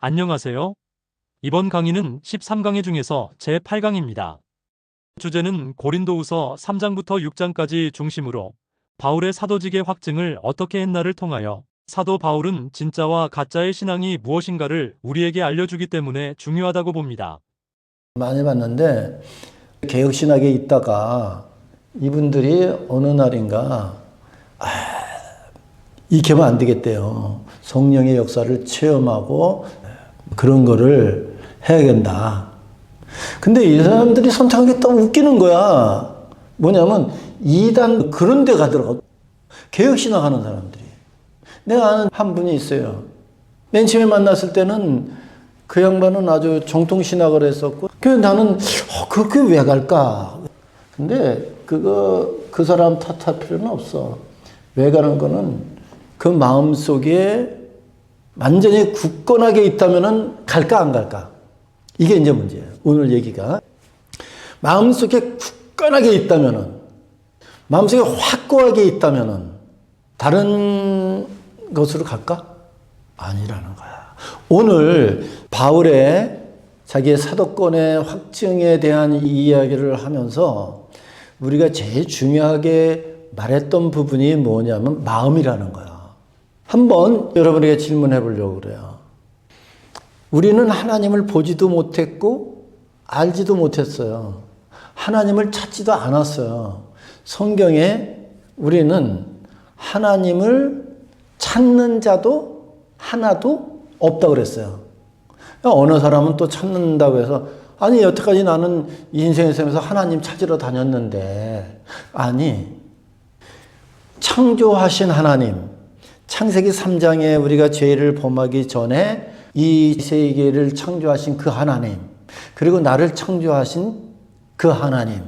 안녕하세요. 이번 강의는 13강의 중에서 제8강입니다. 주제는 고린도후서 3장부터 6장까지 중심으로 바울의 사도직의 확증을 어떻게 했나를 통하여 사도 바울은 진짜와 가짜의 신앙이 무엇인가를 우리에게 알려주기 때문에 중요하다고 봅니다. 많이 봤는데 개혁신학에 있다가 이분들이 어느 날인가 이렇게 하면 안 되겠대요. 성령의 역사를 체험하고 그런 거를 해야 된다. 근데 이 사람들이 선택한 게 또 웃기는 거야. 뭐냐면 이단 그런 데 가더라고. 개혁신학 하는 사람들이. 내가 아는 한 분이 있어요. 맨 처음에 만났을 때는 그 양반은 아주 정통신학을 했었고, 그래서 나는 그렇게 왜 갈까? 근데 그 사람 탓할 필요는 없어. 왜 가는 거는 그 마음 속에 완전히 굳건하게 있다면은 갈까 안 갈까? 이게 이제 문제예요. 오늘 얘기가. 마음속에 굳건하게 있다면은, 마음속에 확고하게 있다면은 다른 것으로 갈까? 아니라는 거야. 오늘 바울의 자기의 사도권의 확증에 대한 이야기를 하면서 우리가 제일 중요하게 말했던 부분이 뭐냐면 마음이라는 거야. 한번 여러분에게 질문해 보려고 그래요. 우리는 하나님을 보지도 못했고 알지도 못했어요. 하나님을 찾지도 않았어요. 성경에 우리는 하나님을 찾는 자도 하나도 없다고 그랬어요. 어느 사람은 또 찾는다고 해서 아니 여태까지 나는 인생에 살면서 하나님 찾으러 다녔는데 아니 창조하신 하나님 창세기 3장에 우리가 죄를 범하기 전에 이 세계를 창조하신 그 하나님 그리고 나를 창조하신 그 하나님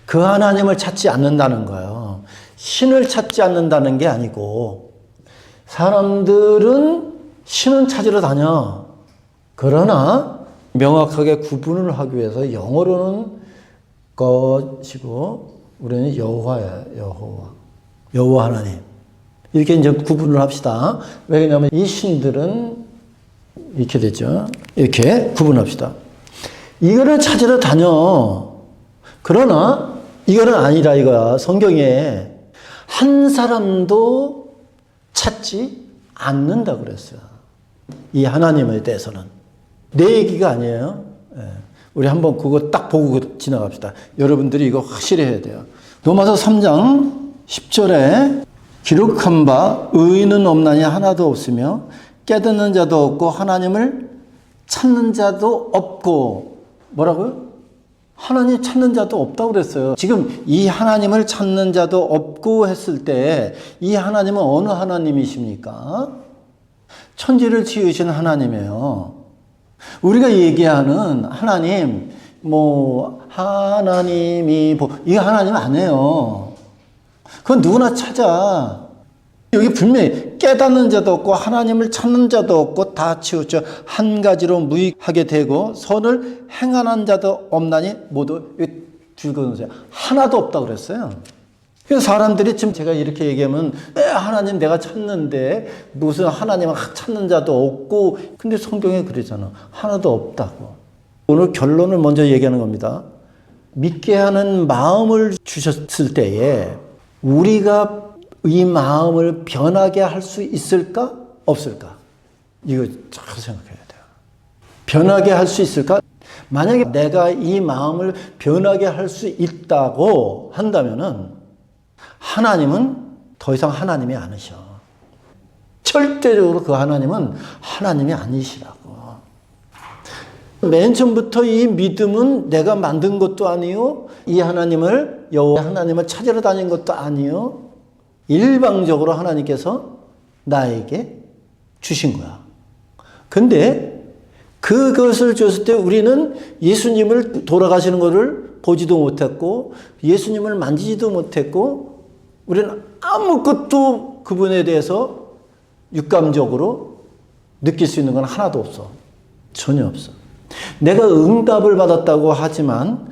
그 하나님을 찾지 않는다는 거예요. 신을 찾지 않는다는 게 아니고 사람들은 신은 찾으러 다녀. 그러나 명확하게 구분을 하기 위해서 영어로는 것이고 우리는 여호와야. 여호와 하나님. 이렇게 이제 구분을 합시다. 왜냐하면 이 신들은 이렇게 되죠. 이렇게 구분합시다. 이거를 찾으러 다녀. 그러나 이거는 아니라 이거야. 성경에 한 사람도 찾지 않는다고 그랬어요. 이 하나님에 대해서는. 내 얘기가 아니에요. 우리 한번 그거 딱 보고 지나갑시다. 여러분들이 이거 확실히 해야 돼요. 로마서 3장 10절에 기록한 바 의인은 없나니 하나도 없으며 깨닫는 자도 없고 하나님을 찾는 자도 없고 뭐라고요? 하나님 찾는 자도 없다고 그랬어요. 지금 이 하나님을 찾는 자도 없고 했을 때 이 하나님은 어느 하나님이십니까? 천지를 지으신 하나님이에요. 우리가 얘기하는 하나님, 하나님이 이 하나님 아니에요. 그건 누구나 찾아. 여기 분명히 깨닫는 자도 없고 하나님을 찾는 자도 없고 다 치우쳐 한 가지로 무익하게 되고 선을 행하는 자도 없나니 모두 줄거놓으세요. 하나도 없다고 그랬어요. 그래서 사람들이 지금 제가 이렇게 얘기하면 하나님 내가 찾는데 무슨 하나님을 찾는 자도 없고 근데 성경에 그러잖아. 하나도 없다고. 오늘 결론을 먼저 얘기하는 겁니다. 믿게 하는 마음을 주셨을 때에 우리가 이 마음을 변하게 할 수 있을까? 없을까? 이거 잘 생각해야 돼요. 변하게 할 수 있을까? 만약에 내가 이 마음을 변하게 할 수 있다고 한다면은 하나님은 더 이상 하나님이 아니셔. 절대적으로 그 하나님은 하나님이 아니시라고. 맨 처음부터 이 믿음은 내가 만든 것도 아니요. 이 하나님을 여호와 하나님을 찾으러 다닌 것도 아니요. 일방적으로 하나님께서 나에게 주신 거야. 근데 그것을 줬을 때 우리는 예수님을 돌아가시는 것을 보지도 못했고 예수님을 만지지도 못했고 우리는 아무것도 그분에 대해서 육감적으로 느낄 수 있는 건 하나도 없어. 전혀 없어. 내가 응답을 받았다고 하지만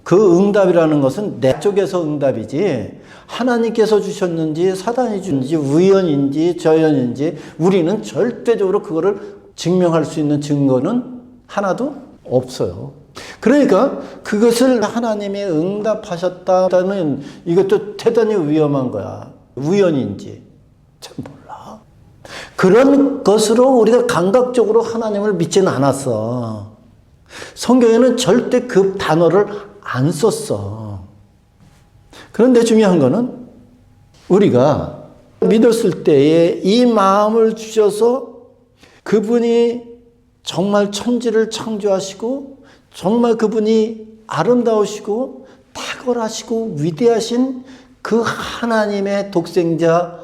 그 응답이라는 것은 내 쪽에서 응답이지 하나님께서 주셨는지 사단이 주는지 우연인지 저연인지 우리는 절대적으로 그거를 증명할 수 있는 증거는 하나도 없어요. 그러니까 그것을 하나님이 응답하셨다는 이것도 대단히 위험한 거야. 우연인지 참 몰라. 그런 것으로 우리가 감각적으로 하나님을 믿지는 않았어. 성경에는 절대 그 단어를 안 썼어. 그런데 중요한 거는 우리가 믿었을 때에 이 마음을 주셔서 그분이 정말 천지를 창조하시고 정말 그분이 아름다우시고 탁월하시고 위대하신 그 하나님의 독생자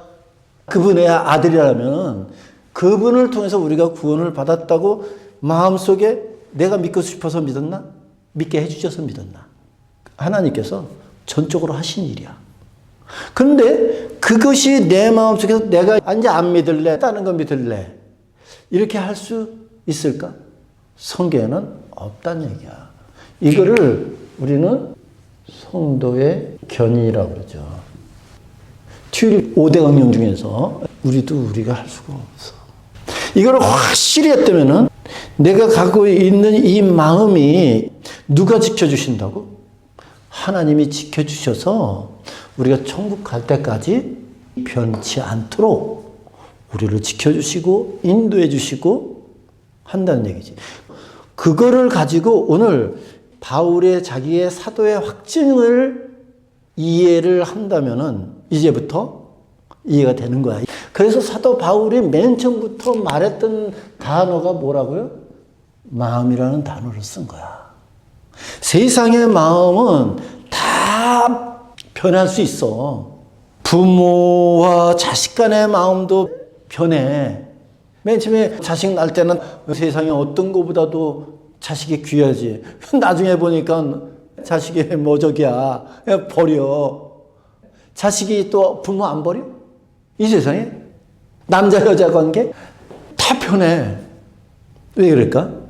그분의 아들이라면 그분을 통해서 우리가 구원을 받았다고 마음속에 내가 믿고 싶어서 믿었나? 믿게 해주셔서 믿었나? 하나님께서 전적으로 하신 일이야. 그런데 그것이 내 마음속에서 내가 이제 안 믿을래, 다른 거 믿을래 이렇게 할 수 있을까? 성경에는 없다는 얘기야. 이거를 우리는 성도의 견인이라고 그러죠. 튜립 5대 강령 중에서 우리가 할 수가 없어. 이걸 확실히 했다면은 내가 갖고 있는 이 마음이 누가 지켜주신다고? 하나님이 지켜주셔서 우리가 천국 갈 때까지 변치 않도록 우리를 지켜주시고 인도해 주시고 한다는 얘기지. 그거를 가지고 오늘 바울의 자기의 사도의 확증을 이해를 한다면은 이제부터 이해가 되는 거야. 그래서 사도 바울이 맨 처음부터 말했던 단어가 뭐라고요? 마음이라는 단어를 쓴 거야. 세상의 마음은 다 변할 수 있어. 부모와 자식 간의 마음도 변해. 맨 처음에 자식 낳을 때는 세상에 어떤 것보다도 자식이 귀하지. 나중에 보니까 자식이 뭐저기야. 버려. 자식이 또 부모 안 버려? 이 세상에? 남자 여자 관계? 다 편해. 왜 그럴까?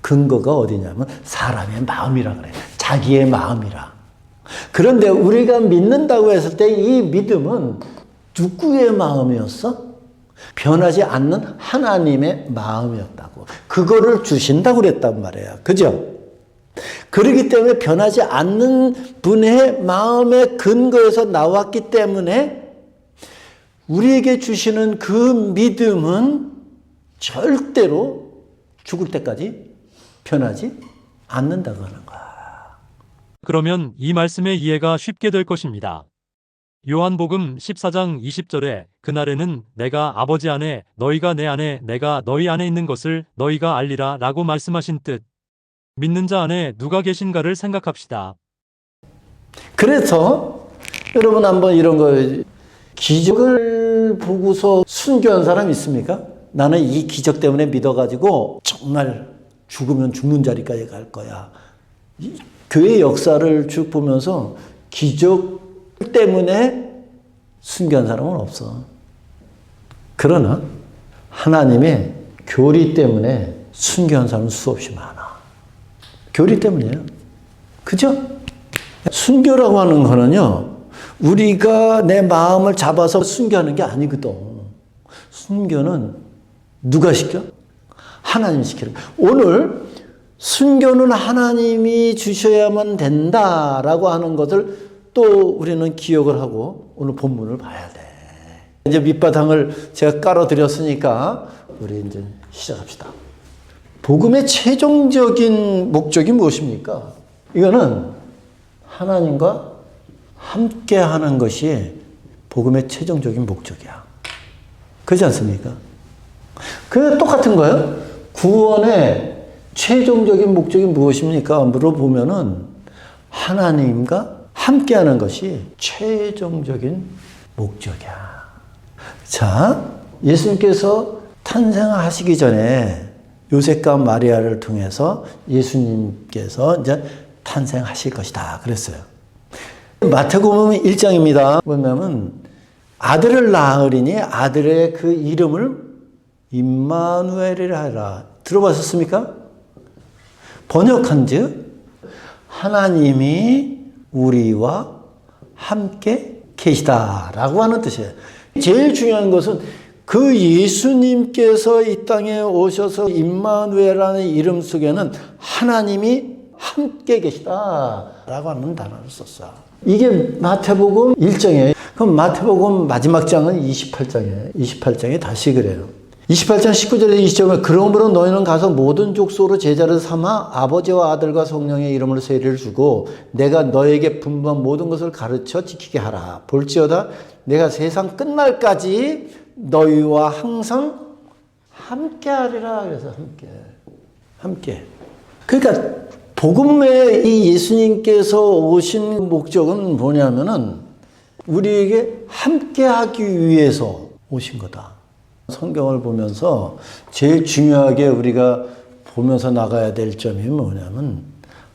근거가 어디냐면 사람의 마음이라 그래. 자기의 마음이라. 그런데 우리가 믿는다고 했을 때 이 믿음은 누구의 마음이었어? 변하지 않는 하나님의 마음이었다고. 그거를 주신다고 그랬단 말이에요. 그죠? 그렇기 때문에 변하지 않는 분의 마음의 근거에서 나왔기 때문에 우리에게 주시는 그 믿음은 절대로 죽을 때까지 변하지 않는다고 하는 거야. 그러면 이 말씀의 이해가 쉽게 될 것입니다. 요한복음 14장 20절에 그날에는 내가 아버지 안에 너희가 내 안에 내가 너희 안에 있는 것을 너희가 알리라 라고 말씀하신 뜻. 믿는 자 안에 누가 계신가를 생각합시다. 그래서 여러분 한번 이런 거 기적을 보고서 순교한 사람 있습니까? 나는 이 기적 때문에 믿어가지고 정말 죽으면 죽는 자리까지 갈 거야. 교회 역사를 쭉 보면서 기적 때문에 순교한 사람은 없어. 그러나 하나님의 교리 때문에 순교한 사람은 수없이 많아. 교리 때문이에요. 그죠? 순교라고 하는 거는요, 우리가 내 마음을 잡아서 순교하는 게 아니거든. 순교는 누가 시켜? 하나님이 시키는 거야. 오늘 순교는 하나님이 주셔야만 된다라고 하는 것을 또 우리는 기억을 하고 오늘 본문을 봐야 돼. 이제 밑바탕을 제가 깔아드렸으니까 우리 이제 시작합시다. 복음의 최종적인 목적이 무엇입니까? 이거는 하나님과 함께 하는 것이 복음의 최종적인 목적이야. 그렇지 않습니까? 그 똑같은 거예요. 구원의 최종적인 목적이 무엇입니까? 물어보면은 하나님과 함께 하는 것이 최종적인 목적이야. 자, 예수님께서 탄생하시기 전에 요셉과 마리아를 통해서 예수님께서 이제 탄생하실 것이다 그랬어요. 마태복음 1장입니다. 보면 아들을 낳으리니 아들의 그 이름을 임마누엘이라 하라. 들어보셨습니까? 번역한즉 하나님이 우리와 함께 계시다라고 하는 뜻이에요. 제일 중요한 것은 그 예수님께서 이 땅에 오셔서 임마누엘이라는 이름 속에는 하나님이 함께 계시다라고 하는 단어를 썼어. 이게 마태복음 1장이에요. 그럼 마태복음 마지막 장은 28장이에요. 28장에 다시 그래요. 28장 19절에 20절에 그러므로 너희는 가서 모든 족속으로 제자를 삼아 아버지와 아들과 성령의 이름으로 세례를 주고 내가 너에게 분부한 모든 것을 가르쳐 지키게 하라. 볼지어다 내가 세상 끝날까지 너희와 항상 함께 하리라. 그래서 함께. 그러니까 복음의 이 예수님께서 오신 목적은 뭐냐면은 우리에게 함께 하기 위해서 오신 거다. 성경을 보면서 제일 중요하게 우리가 보면서 나가야 될 점이 뭐냐면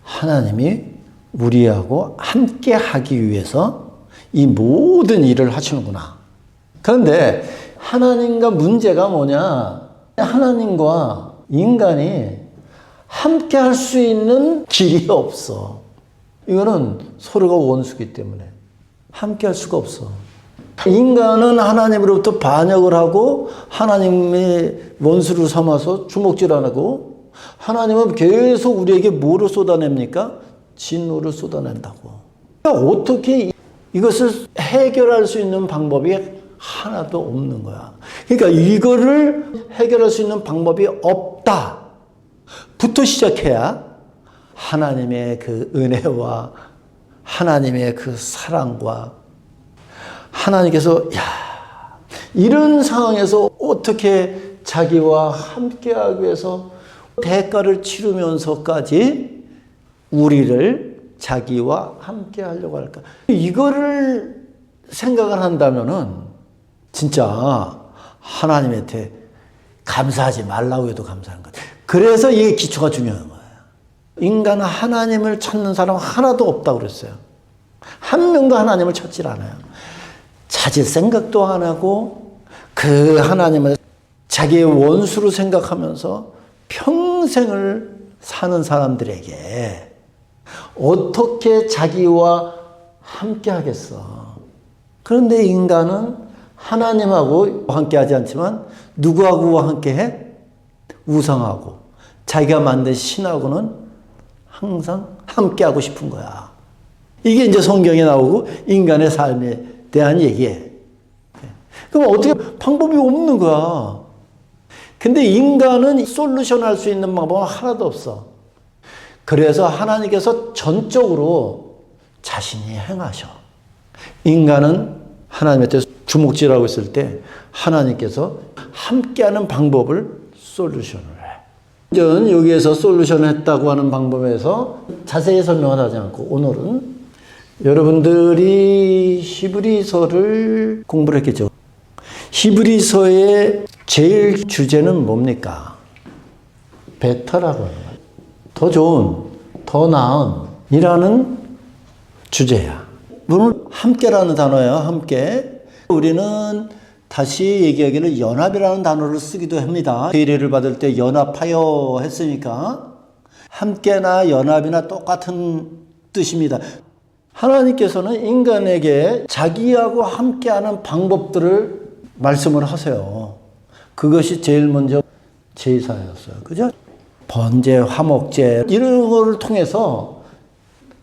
하나님이 우리하고 함께 하기 위해서 이 모든 일을 하시는구나. 그런데 하나님과 문제가 뭐냐? 하나님과 인간이 함께 할 수 있는 길이 없어. 이거는 서로가 원수기 때문에 함께 할 수가 없어. 인간은 하나님으로부터 반역을 하고 하나님의 원수를 삼아서 주먹질하고 하나님은 계속 우리에게 뭐를 쏟아냅니까? 진노를 쏟아낸다고. 그러니까 어떻게 이것을 해결할 수 있는 방법이 하나도 없는 거야. 그러니까 이거를 해결할 수 있는 방법이 없다 부터 시작해야 하나님의 그 은혜와 하나님의 그 사랑과 하나님께서 이런 상황에서 어떻게 자기와 함께하기 위해서 대가를 치르면서까지 우리를 자기와 함께하려고 할까? 이거를 생각을 한다면은 진짜 하나님한테 감사하지 말라고 해도 감사한 것 같아요. 그래서 이게 기초가 중요한 거예요. 인간은 하나님을 찾는 사람 하나도 없다고 그랬어요. 한 명도 하나님을 찾질 않아요. 찾을 생각도 안 하고 그 하나님을 자기의 원수로 생각하면서 평생을 사는 사람들에게 어떻게 자기와 함께 하겠어. 그런데 인간은 하나님하고 함께 하지 않지만 누구하고 함께 해? 우상하고 자기가 만든 신하고는 항상 함께 하고 싶은 거야. 이게 이제 성경에 나오고 인간의 삶에 대한 얘기예요. 그럼 어떻게 방법이 없는 거야. 근데 인간은 솔루션 할 수 있는 방법은 하나도 없어. 그래서 하나님께서 전적으로 자신이 행하셔. 인간은 하나님한테 주먹질하고 있을 때 하나님께서 함께하는 방법을 솔루션을 해. 여기에서 솔루션을 했다고 하는 방법에서 자세히 설명을 하지 않고 오늘은 여러분들이 히브리서를 공부를 했겠죠. 히브리서의 제일 주제는 뭡니까? 베터라고 하는 거예요. 더 좋은, 더 나은 이라는 주제야. 물론 함께라는 단어예요. 함께. 우리는 다시 얘기하기를 연합이라는 단어를 쓰기도 합니다. 세례를 받을 때 연합하여 했으니까 함께나 연합이나 똑같은 뜻입니다. 하나님께서는 인간에게 자기하고 함께하는 방법들을 말씀을 하세요. 그것이 제일 먼저 제사였어요. 그죠? 번제, 화목제 이런 거를 통해서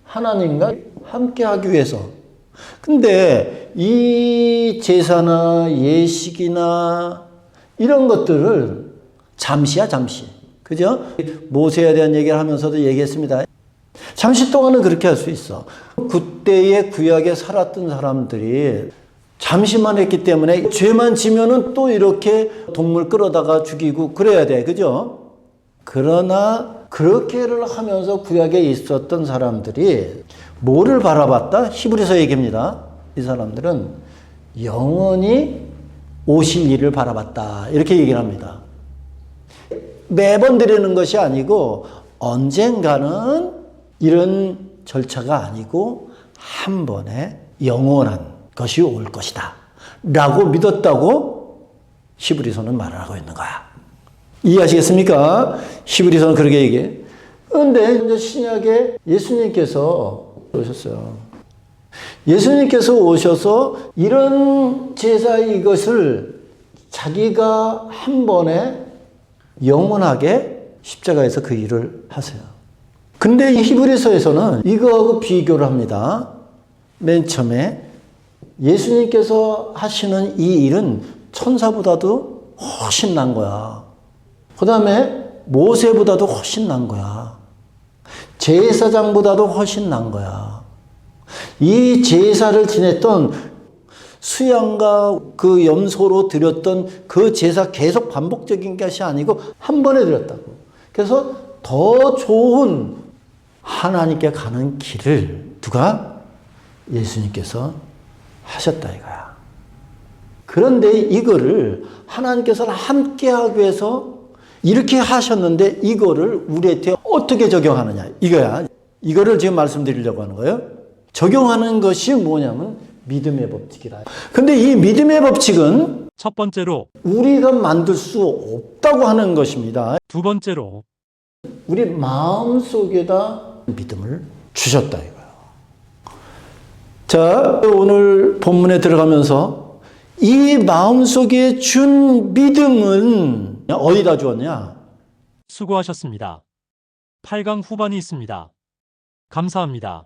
하나님과 함께하기 위해서. 근데 이 제사나 예식이나 이런 것들을 잠시야 잠시. 그죠? 모세에 대한 얘기를 하면서도 얘기했습니다. 잠시 동안은 그렇게 할 수 있어. 그때의 구약에 살았던 사람들이 잠시만 했기 때문에 죄만 지면은 또 이렇게 동물 끌어다가 죽이고 그래야 돼. 그죠? 그러나 그렇게를 하면서 구약에 있었던 사람들이 뭐를 바라봤다? 히브리서 얘기입니다. 이 사람들은 영원히 오실 일을 바라봤다. 이렇게 얘기를 합니다. 매번 드리는 것이 아니고 언젠가는 이런 절차가 아니고 한 번에 영원한 것이 올 것이다 라고 믿었다고 히브리서는 말을 하고 있는 거야. 이해하시겠습니까? 히브리서는 그렇게 얘기해. 그런데 이제 신약에 예수님께서 오셨어요. 예수님께서 오셔서 이런 제사 이것을 자기가 한 번에 영원하게 십자가에서 그 일을 하세요. 근데 이 히브리서에서는 이거하고 비교를 합니다. 맨 처음에 예수님께서 하시는 이 일은 천사보다도 훨씬 난 거야. 그 다음에 모세보다도 훨씬 난 거야. 제사장보다도 훨씬 난 거야. 이 제사를 지냈던 수양과 그 염소로 드렸던 그 제사 계속 반복적인 것이 아니고 한 번에 드렸다고. 그래서 더 좋은 하나님께 가는 길을 누가? 예수님께서 하셨다 이거야. 그런데 이거를 하나님께서는 함께하기 위해서 이렇게 하셨는데 이거를 우리한테 어떻게 적용하느냐 이거야. 이거를 지금 말씀드리려고 하는 거예요. 적용하는 것이 뭐냐면 믿음의 법칙이라. 근데 이 믿음의 법칙은 첫 번째로, 우리가 만들 수 없다고 하는 것입니다. 두 번째로, 우리 마음속에다 믿음을 주셨다 이거예요. 자, 오늘 본문에 들어가면서 이 마음속에 준 믿음은 어디다 주었냐? 수고하셨습니다. 8강 후반이 있습니다. 감사합니다.